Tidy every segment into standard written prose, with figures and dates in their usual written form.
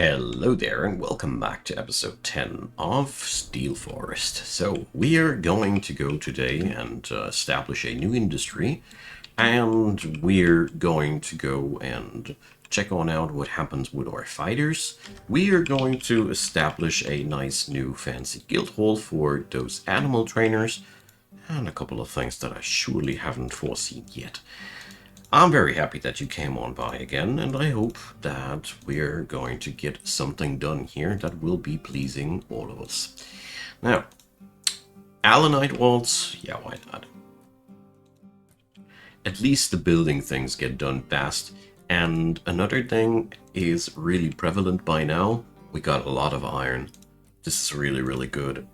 Hello there and welcome back to episode 10 of Steel Forest. So we are going to go today and establish a new industry, and we're going to go and check on out what happens with our fighters. We are going to establish a nice new fancy guild hall for those animal trainers and a couple of things that I surely haven't foreseen yet. I'm very happy that you came on by again, and I hope that we're going to get something done here that will be pleasing all of us. Now, Allanite walls, yeah, why not? At least the building things get done fast, and another thing is really prevalent by now. We got a lot of iron. This is really, really good.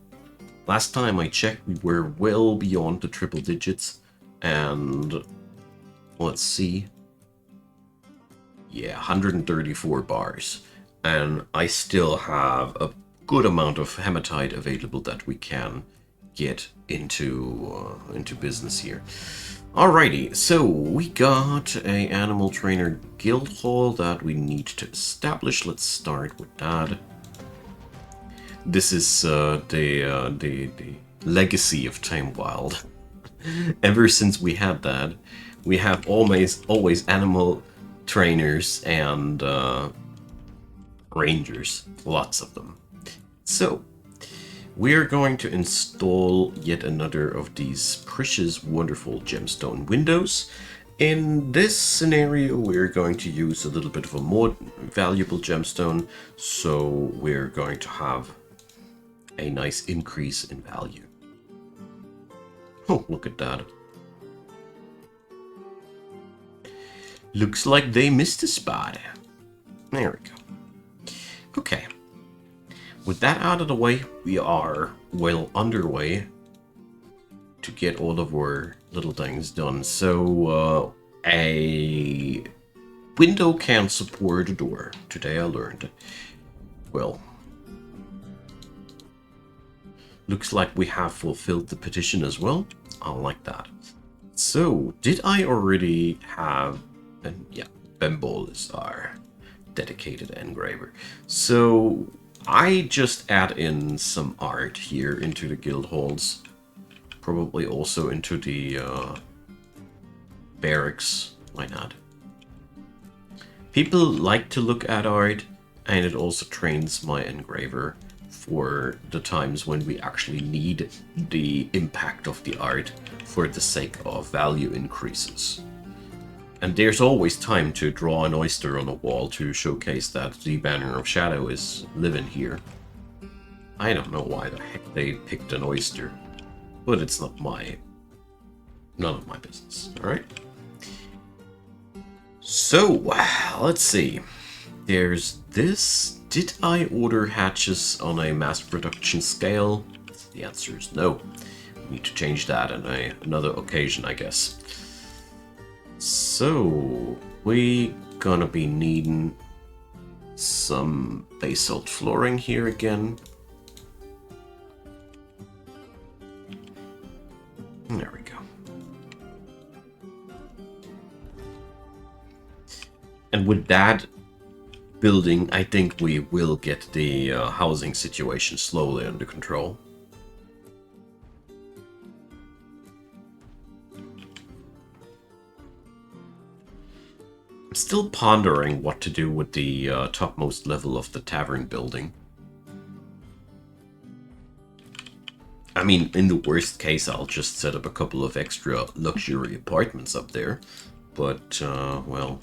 Last time I checked, we were well beyond the triple digits, and let's see. Yeah, 134 bars. And I still have a good amount of hematite available that we can get into business here. Alrighty, so we got a animal trainer guild hall that we need to establish. Let's start with that. This is the legacy of Tame Wild. Ever since we had that, we have always animal trainers and rangers, lots of them. So, we're going to install yet another of these precious, wonderful gemstone windows. In this scenario, we're going to use a little bit of a more valuable gemstone, so we're going to have a nice increase in value. Oh, look at that. Looks like they missed a spot. There we go. Okay. With that out of the way, we are well underway to get all of our little things done. So, a window can support a door. Today I learned. Well, looks like we have fulfilled the petition as well. I like that. So, did I already have... And yeah, Bembol is our dedicated engraver. So I just add in some art here into the guild halls. Probably also into the barracks. Why not? People like to look at art, and it also trains my engraver for the times when we actually need the impact of the art for the sake of value increases. And there's always time to draw an oyster on a wall to showcase that the Banner of Shadow is living here. I don't know why the heck they picked an oyster, but it's none of my business, alright? So, let's see. There's this. Did I order hatches on a mass production scale? The answer is no. We need to change that on another occasion, I guess. So, we gonna be needing some basalt flooring here again. There we go. And with that building, I think we will get the housing situation slowly under control. Still pondering what to do with the topmost level of the tavern building. I mean, in the worst case, I'll just set up a couple of extra luxury apartments up there. But, well...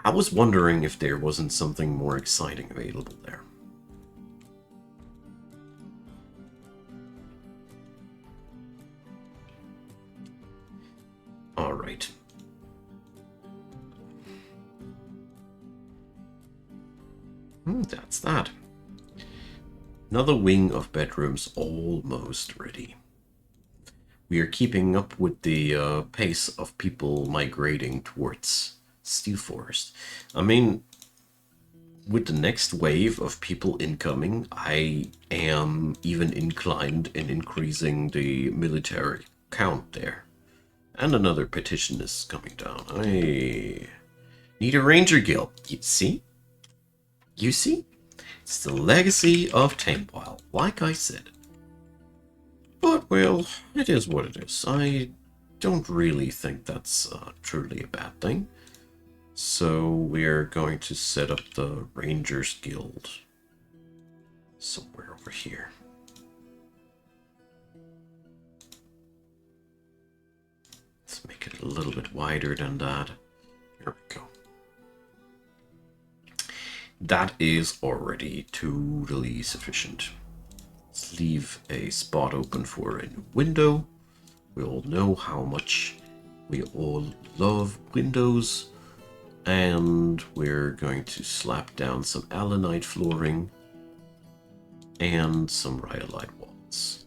I was wondering if there wasn't something more exciting available there. Alright. That's that. Another wing of bedrooms almost ready. We are keeping up with the pace of people migrating towards Steel Forest. I mean, with the next wave of people incoming, I am even inclined in increasing the military count there. And another petition is coming down. I need a ranger guild. You see? You see? It's the legacy of Tamewile, like I said. But, well, it is what it is. I don't really think that's truly a bad thing. So we're going to set up the Rangers Guild somewhere over here. Let's make it a little bit wider than that. Here we go. That is already totally sufficient. Let's leave a spot open for a new window. We all know how much we all love windows. And we're going to slap down some allanite flooring and some rhyolite walls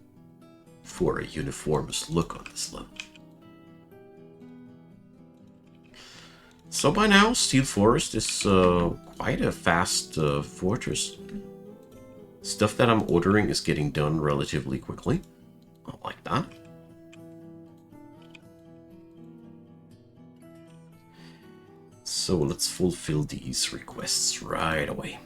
for a uniformist look on this level. So by now, Steel Forest is quite a fast fortress. Stuff that I'm ordering is getting done relatively quickly. I like that. So let's fulfill these requests right away.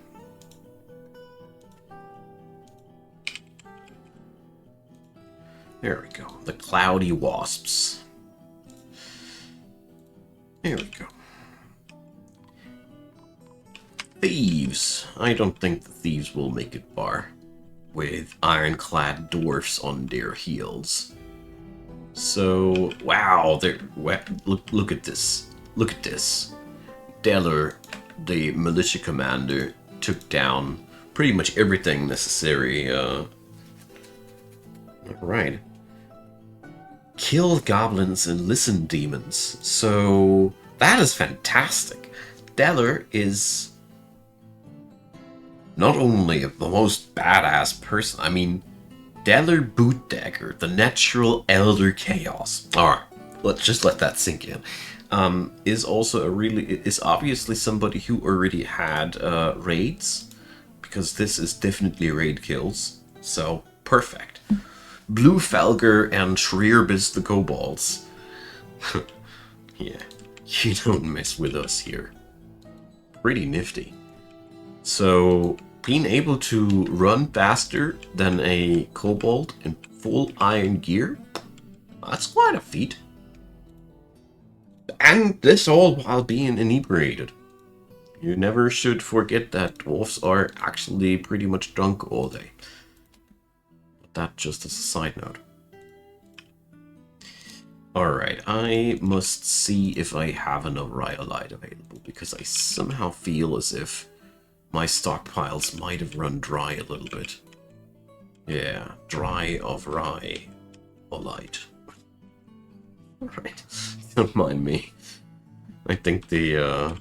There we go. The Cloudy Wasps. There we go. Thieves. I don't think the thieves will make it far with ironclad dwarfs on their heels. So, wow, look at this. Look at this. Deller, the militia commander, took down pretty much everything necessary. Alright. Kill goblins and listen demons. So, that is fantastic. Deller is not only the most badass person, I mean, Deller Bootdagger, the natural elder chaos. Alright, let's just let that sink in. Is also is obviously somebody who already had raids, because this is definitely raid kills, so perfect. Blue Felger and Shreerbis the Kobolds. Yeah, you don't mess with us here. Pretty nifty. So, being able to run faster than a kobold in full iron gear, that's quite a feat. And this all while being inebriated. You never should forget that dwarves are actually pretty much drunk all day. But that just as a side note. Alright, I must see if I have enough rhyolite available, because I somehow feel as if my stockpiles might have run dry a little bit. Yeah, dry of rye or light. Alright, don't mind me. I think the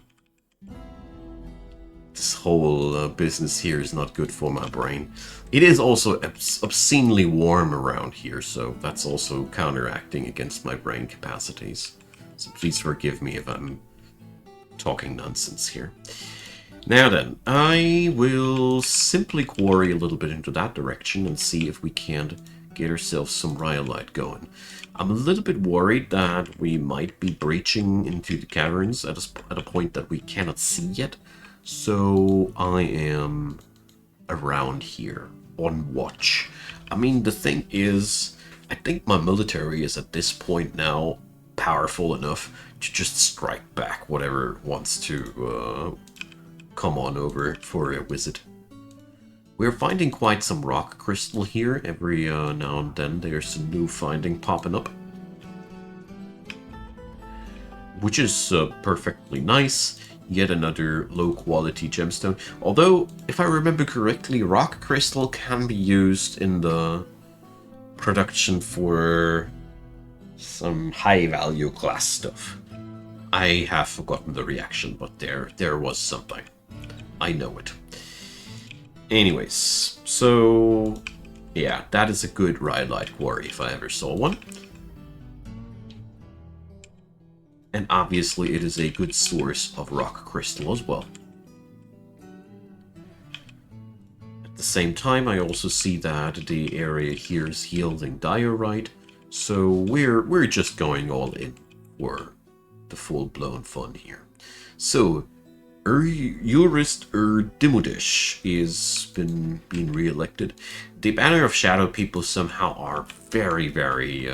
this whole business here is not good for my brain. It is also obscenely warm around here, so that's also counteracting against my brain capacities. So please forgive me if I'm talking nonsense here. Now then, I will simply quarry a little bit into that direction and see if we can't get ourselves some rhyolite going. I'm a little bit worried that we might be breaching into the caverns at a point that we cannot see yet, so I am around here on watch. I mean, the thing is, I think my military is at this point now powerful enough to just strike back whatever wants to come on over for a visit. We're finding quite some rock crystal here. Every now and then there's some new finding popping up, which is perfectly nice. Yet another low quality gemstone. Although, if I remember correctly, rock crystal can be used in the production for some high value class stuff. I have forgotten the reaction, but there was something. I know it. Anyways, so yeah, that is a good rhyolite quarry if I ever saw one. And obviously it is a good source of rock crystal as well. At the same time, I also see that the area here is yielding diorite, so we're just going all in for the full-blown fun here. So, Urist Dimudish is being re-elected. The Banner of Shadow people somehow are very, very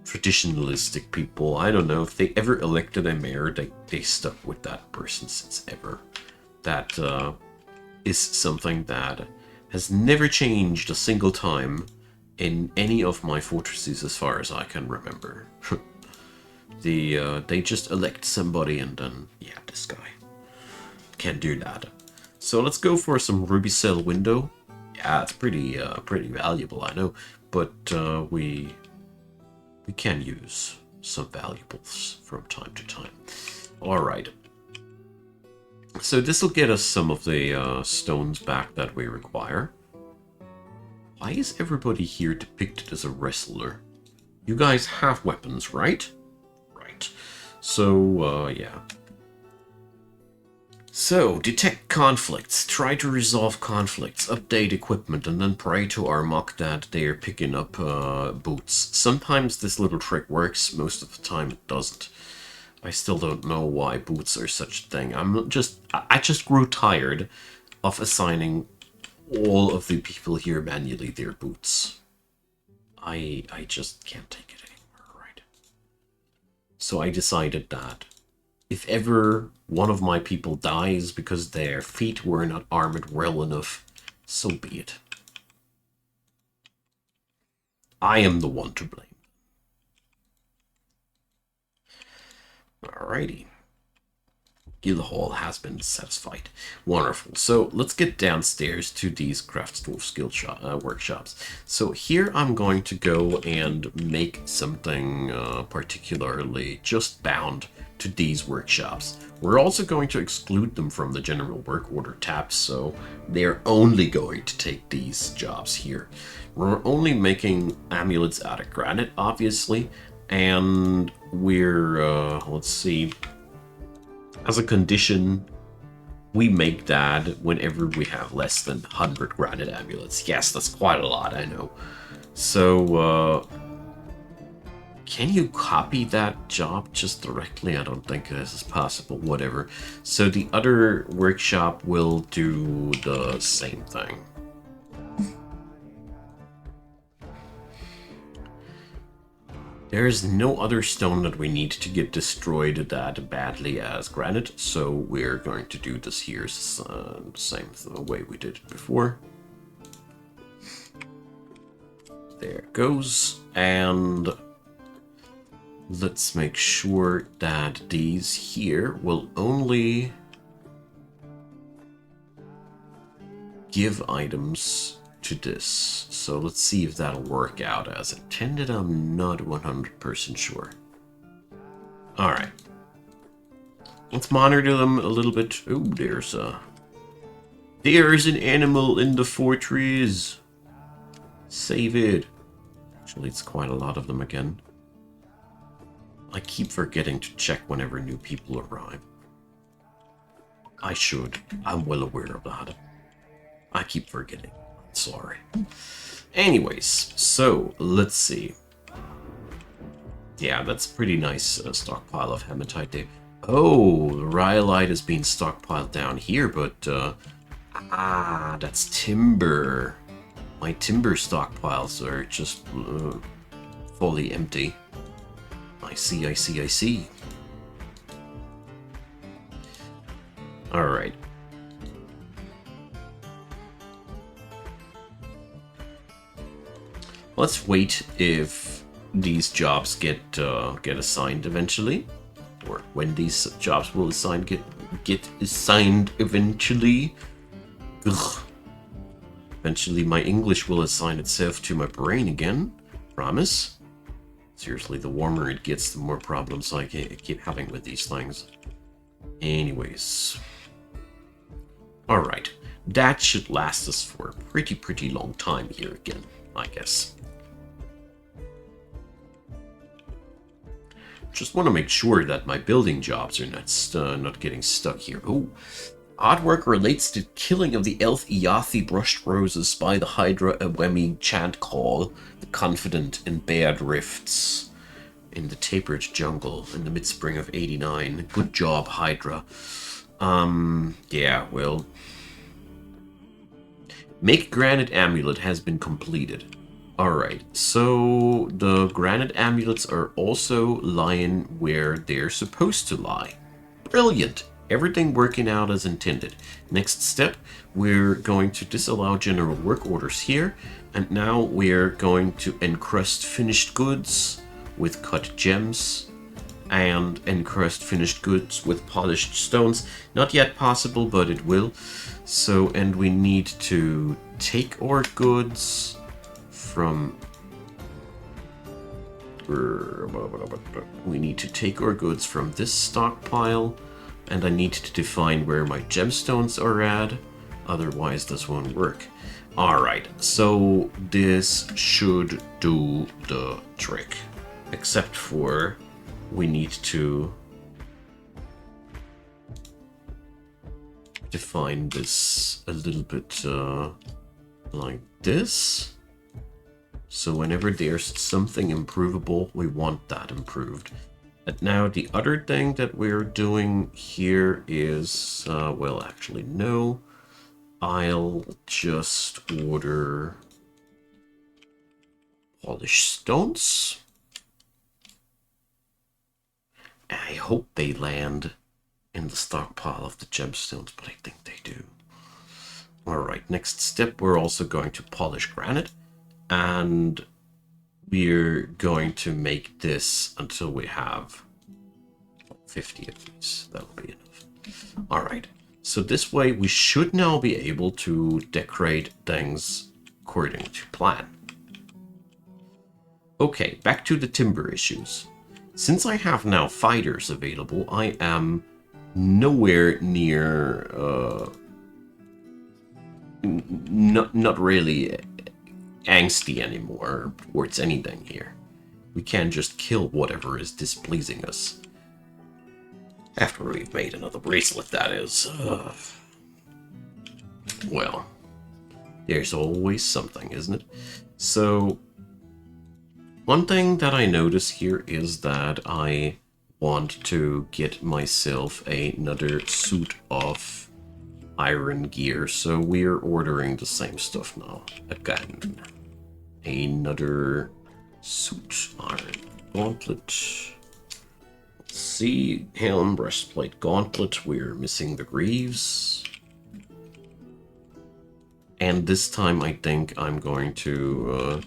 traditionalistic people. I don't know if they ever elected a mayor, they stuck with that person since ever. That is something that has never changed a single time in any of my fortresses as far as I can remember. They just elect somebody and then, yeah, this guy. Can't do that. So let's go for some ruby cell window. Yeah, it's pretty valuable, I know, but we can use some valuables from time to time. All right. So this will get us some of the stones back that we require. Why is everybody here depicted as a wrestler? You guys have weapons, right? Right. So, yeah. So, detect conflicts, try to resolve conflicts, update equipment, and then pray to Armok that they are picking up boots. Sometimes this little trick works, most of the time it doesn't. I still don't know why boots are such a thing. I just grew tired of assigning all of the people here manually their boots. I just can't take it anymore, right? So I decided that if ever one of my people dies because their feet were not armored well enough, so be it. I am the one to blame. Alrighty. Guildhall has been satisfied. Wonderful. So let's get downstairs to these Craftsdwarf skill workshops. So here I'm going to go and make something particularly just bound to these workshops. We're also going to exclude them from the general work order tab, so they're only going to take these jobs here. We're only making amulets out of granite, obviously, and we're, let's see, as a condition, we make that whenever we have less than 100 granite amulets. Yes, that's quite a lot, I know. So, can you copy that job just directly? I don't think this is possible, whatever. So the other workshop will do the same thing. There is no other stone that we need to get destroyed that badly as granite, so we're going to do this here same way we did it before. There it goes, and let's make sure that these here will only give items to this. So let's see if that'll work out as intended. I'm not 100% sure. Alright. Let's monitor them a little bit. Oh, there's an animal in the fortress. Save it. Actually, it's quite a lot of them again. I keep forgetting to check whenever new people arrive. I should. I'm well aware of that. I keep forgetting. Sorry. Anyways, so let's see. Yeah, that's a pretty nice stockpile of hematite there. Oh, the rhyolite is being stockpiled down here, but that's timber. My timber stockpiles are just fully empty. I see. Alright. Let's wait if these jobs get assigned eventually, or when these jobs will get assigned eventually. Ugh. Eventually, my English will assign itself to my brain again. Promise. Seriously, the warmer it gets, the more problems I keep having with these things. Anyways. Alright. That should last us for a pretty long time here again, I guess. Just want to make sure that my building jobs are not getting stuck here. Oh, artwork relates to killing of the elf Iathi brushed roses by the Hydra Awemi chant call, the confident in bared rifts. in the tapered jungle in the mid-spring of 89. Good job, Hydra. Yeah, well... Make granite amulet has been completed. Alright, so the granite amulets are also lying where they're supposed to lie. Brilliant! Everything working out as intended. Next step, we're going to disallow general work orders here, and now we're going to encrust finished goods with cut gems, and encrust finished goods with polished stones. Not yet possible, but it will. So, and we need to take our goods from... We need to take our goods from this stockpile, and I need to define where my gemstones are at, otherwise this won't work. Alright, so this should do the trick, except for we need to define this a little bit like this. So whenever there's something improvable, we want that improved. And now the other thing that we're doing here is, well, actually, no. I'll just order polished stones. I hope they land in the stockpile of the gemstones, but I think they do. Alright, next step, we're also going to polish granite. And we're going to make this until we have 50 of these. That'll be enough. Alright, so this way we should now be able to decorate things according to plan. Okay, back to the timber issues. Since I have now fighters available, I am nowhere near... not really angsty anymore towards anything here. We can just kill whatever is displeasing us. After we've made another bracelet, that is. Well, there's always something, isn't it? So, one thing that I notice here is that I want to get myself another suit of iron gear, so we're ordering the same stuff now. Again, another suit, iron gauntlet. Let's see, helm, breastplate, gauntlet. We're missing the greaves. And this time I think I'm going to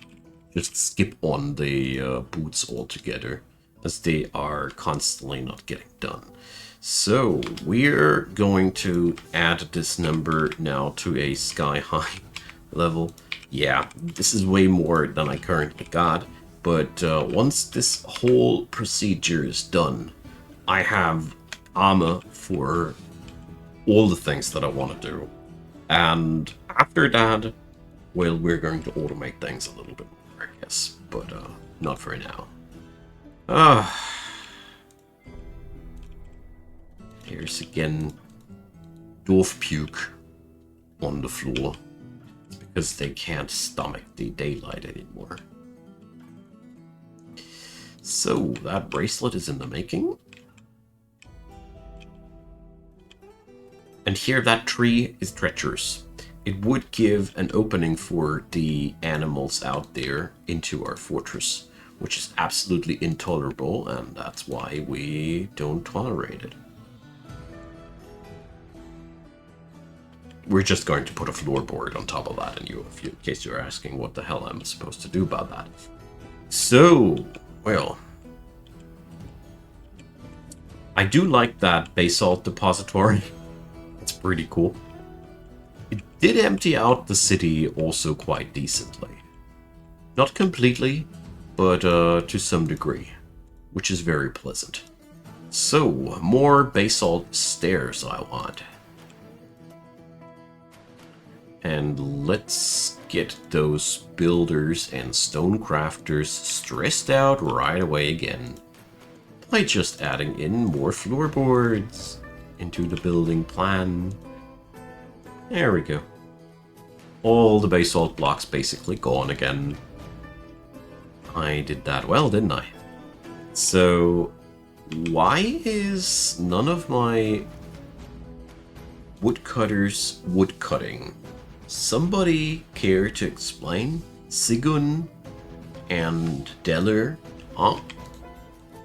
just skip on the boots altogether, as they are constantly not getting done. So we're going to add this number now to a sky-high level. Yeah, this is way more than I currently got, but once this whole procedure is done, I have armor for all the things that I want to do. And after that, well, we're going to automate things a little bit more, I guess, but not for now. Here's again dwarf puke on the floor because they can't stomach the daylight anymore. So that bracelet is in the making. And here that tree is treacherous. It would give an opening for the animals out there into our fortress, which is absolutely intolerable, and that's why we don't tolerate it. We're just going to put a floorboard on top of that, and in case you're asking what the hell I'm supposed to do about that. So, well, I do like that basalt depository. It's pretty cool. It did empty out the city also quite decently. Not completely, but to some degree, which is very pleasant. So, more basalt stairs I want. And let's get those builders and stonecrafters stressed out right away again by just adding in more floorboards into the building plan. There we go. All the basalt blocks basically gone again. I did that well, didn't I? So, why is none of my woodcutters woodcutting? Somebody care to explain? Sigun and Deller? Huh?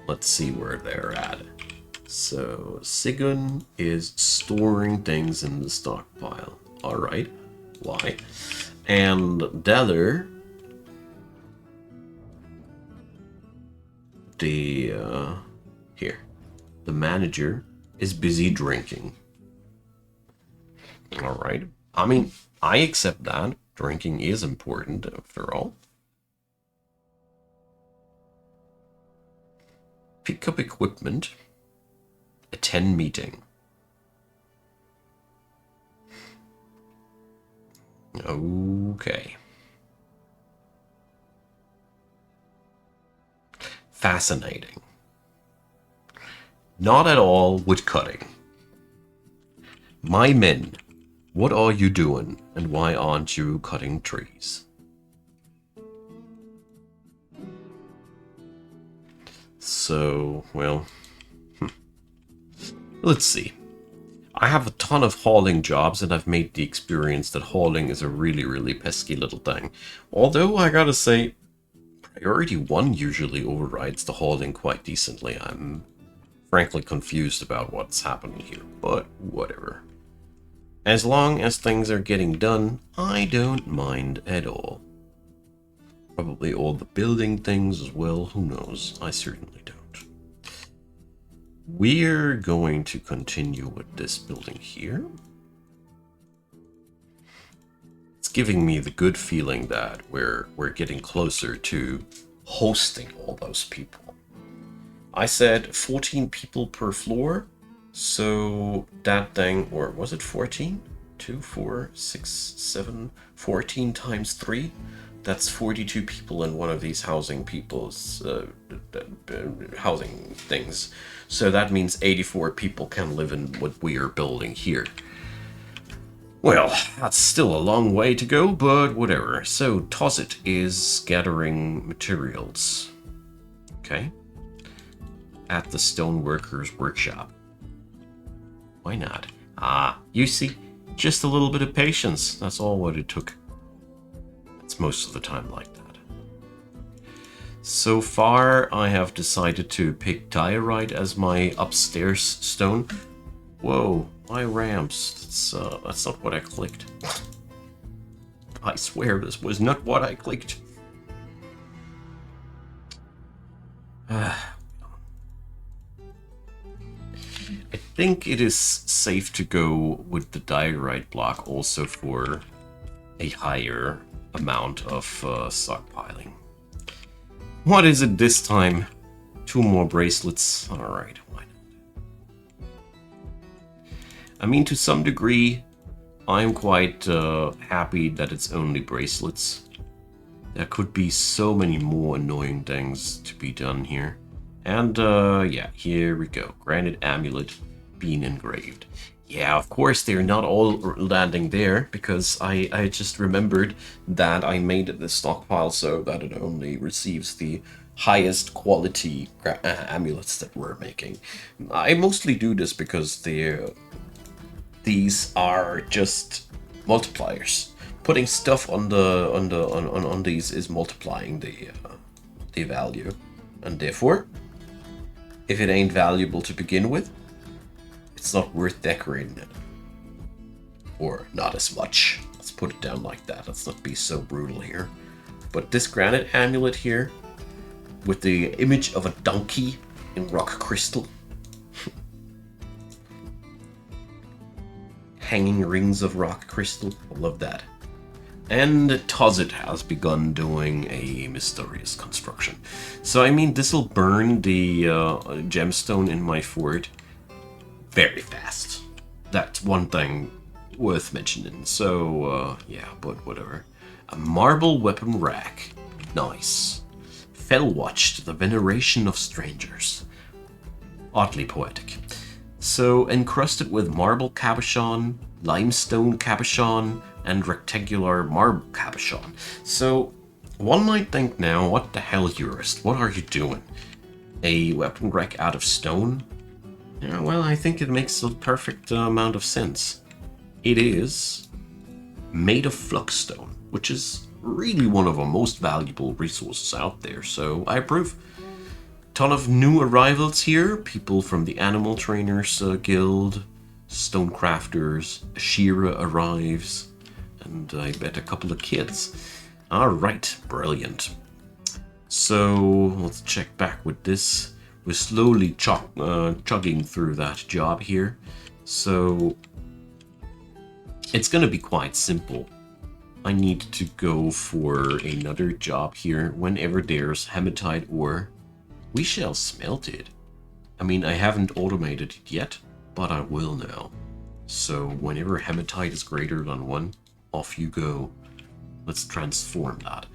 Let's see where they're at. So, Sigun is storing things in the stockpile. Alright. Why? And Deller, here. The manager is busy drinking. Alright. I mean, I accept that. Drinking is important, after all. Pick up equipment. Attend meeting. Okay. Fascinating. Not at all woodcutting. My men, what are you doing, and why aren't you cutting trees? So, well, let's see. I have a ton of hauling jobs, and I've made the experience that hauling is a really, really pesky little thing. Although, I gotta say, Priority 1 usually overrides the hauling quite decently. I'm frankly confused about what's happening here, but whatever. As long as things are getting done, I don't mind at all. Probably all the building things as well, who knows? I certainly don't. We're going to continue with this building here. It's giving me the good feeling that we're getting closer to hosting all those people. I said 14 people per floor, so that thing, or was it 14? 2, 4, 6, 7, 14 times 3? That's 42 people in one of these housing housing things. So that means 84 people can live in what we are building here. Well, that's still a long way to go, but whatever. So Tozit is gathering materials. Okay. At the stoneworkers' workshop. Why not? Ah, you see, just a little bit of patience. That's all what it took. It's most of the time like that. So far, I have decided to pick diorite as my upstairs stone. Whoa, my ramps. That's not what I clicked. I swear this was not what I clicked. I think it is safe to go with the diorite block also for a higher amount of stockpiling. What is it this time? 2 more bracelets. Alright, why not? I mean, to some degree, I'm quite happy that it's only bracelets. There could be so many more annoying things to be done here. And yeah, here we go. Granite amulet being engraved. Yeah, of course they're not all landing there, because I just remembered that I made the stockpile so that it only receives the highest quality amulets that we're making. I mostly do this because these are just multipliers. Putting stuff on these is multiplying the value, and therefore, if it ain't valuable to begin with, it's not worth decorating it. Or not as much. Let's put it down like that. Let's not be so brutal here. But this granite amulet here, with the image of a donkey in rock crystal. Hanging rings of rock crystal. I love that. And Tozit has begun doing a mysterious construction. So I mean, this will burn the gemstone in my fort very fast. That's one thing worth mentioning. So, yeah, but whatever. A marble weapon rack. Nice. Fellwatch, the veneration of strangers. Oddly poetic. So, encrusted with marble cabochon, limestone cabochon, and rectangular marble cabochon. So, one might think now, what the hell, Jurist? What are you doing? A weapon rack out of stone? Yeah, well, I think it makes the perfect amount of sense. It is made of flux-stone, which is really one of our most valuable resources out there, so I approve. Ton of new arrivals here, people from the Animal Trainers Guild, Stonecrafters, Shira arrives, and I bet a couple of kids. Alright, brilliant. So, let's check back with this. We're slowly chugging through that job here. So, it's going to be quite simple. I need to go for another job here. Whenever there's hematite ore, we shall smelt it. I mean, I haven't automated it yet, but I will now. So whenever hematite is greater than 1, off you go. Let's transform that.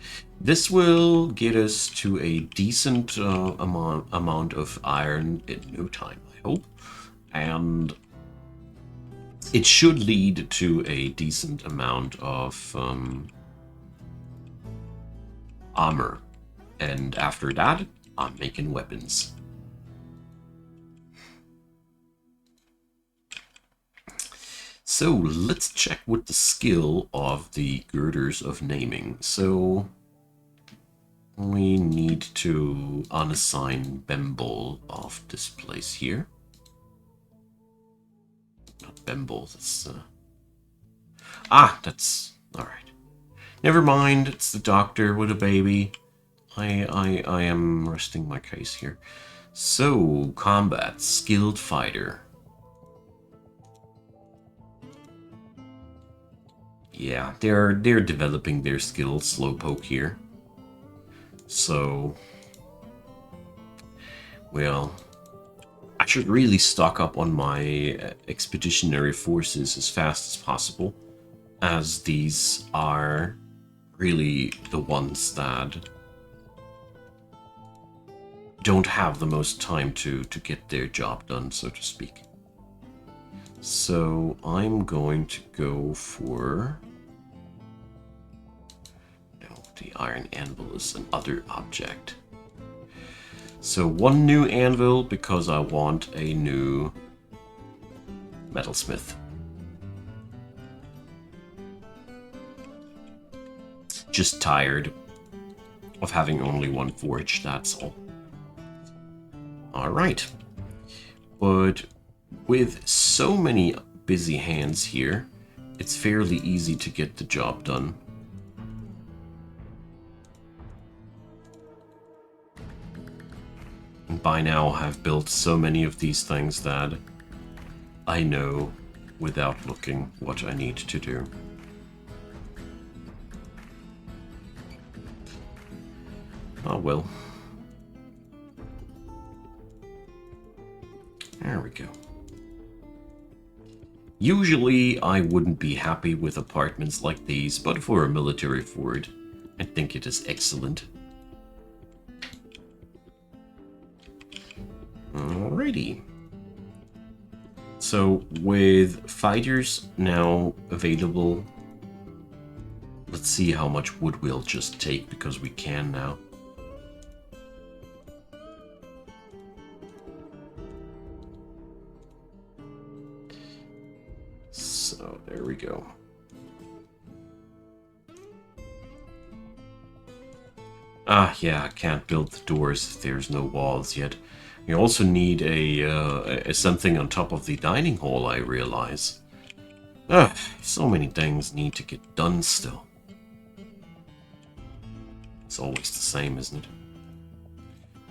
This will get us to a decent amount of iron in no time, I hope. And it should lead to a decent amount of armor. And after that, I'm making weapons. So let's check with the skill of the girders of naming. So we need to unassign Bembol off this place here. Not Bembol, that's... that's... alright. Never mind, it's the doctor with a baby. I am resting my case here. So, combat, skilled fighter. Yeah, they're developing their skills slowpoke here. So, well, I should really stock up on my expeditionary forces as fast as possible, as these are really the ones that don't have the most time to get their job done, so to speak. So I'm going to go for... no, the iron anvil is another object. So 1 new anvil because I want a new metalsmith. Just tired of having only 1 forge, that's all. Alright. But with so many busy hands here, it's fairly easy to get the job done. And by now I've built so many of these things that I know without looking what I need to do. Oh well. There we go. Usually I wouldn't be happy with apartments like these, but for a military fort, I think it is excellent. Alrighty. So with fighters now available, let's see how much wood we'll just take, because we can now. So there we go. Yeah, I can't build the doors if there's no walls yet. We also need a something on top of the dining hall, I realize. So many things need to get done still. It's always the same, isn't it?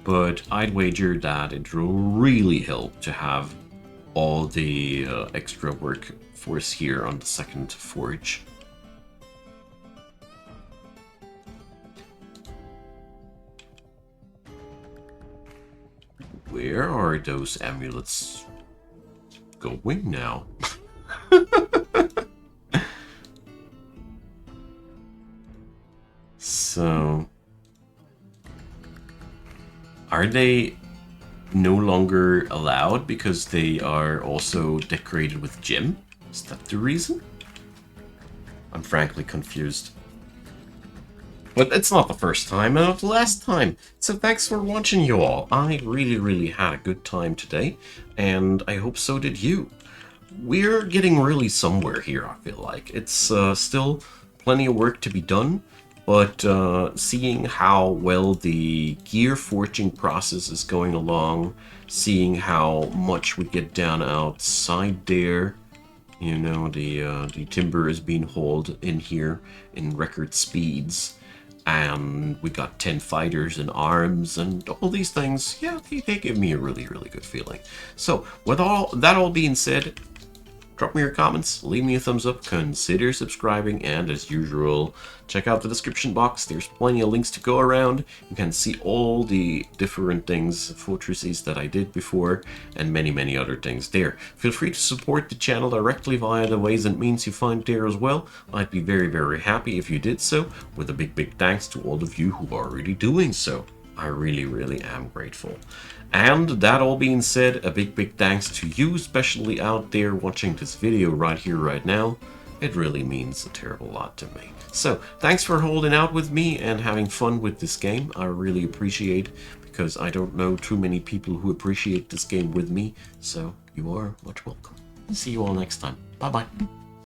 But I'd wager that it will really help to have all the extra workforce here on the second forge. Where are those amulets going now? So, are they no longer allowed because they are also decorated with gem? Is that the reason? I'm frankly confused. But it's not the first time, and not the last time. So thanks for watching, you all. I really had a good time today, and I hope so did you. We're getting really somewhere here, I feel like. It's still plenty of work to be done, but seeing how well the gear forging process is going along, seeing how much we get down outside there, you know, the timber is being hauled in here in record speeds, and we got 10 fighters and arms and all these things. Yeah, they give me a really good feeling. So with all that all being said, drop me your comments, leave me a thumbs up, consider subscribing, and as usual, check out the description box. There's plenty of links to go around. You can see all the different things, fortresses that I did before, and many other things there. Feel free to support the channel directly via the ways and means you find there as well. I'd be very happy if you did so, with a big thanks to all of you who are already doing so. I really am grateful. And that all being said, a big thanks to you, especially out there watching this video right here, right now. It really means a terrible lot to me. So, thanks for holding out with me and having fun with this game. I really appreciate it, because I don't know too many people who appreciate this game with me. So, you are much welcome. See you all next time. Bye-bye.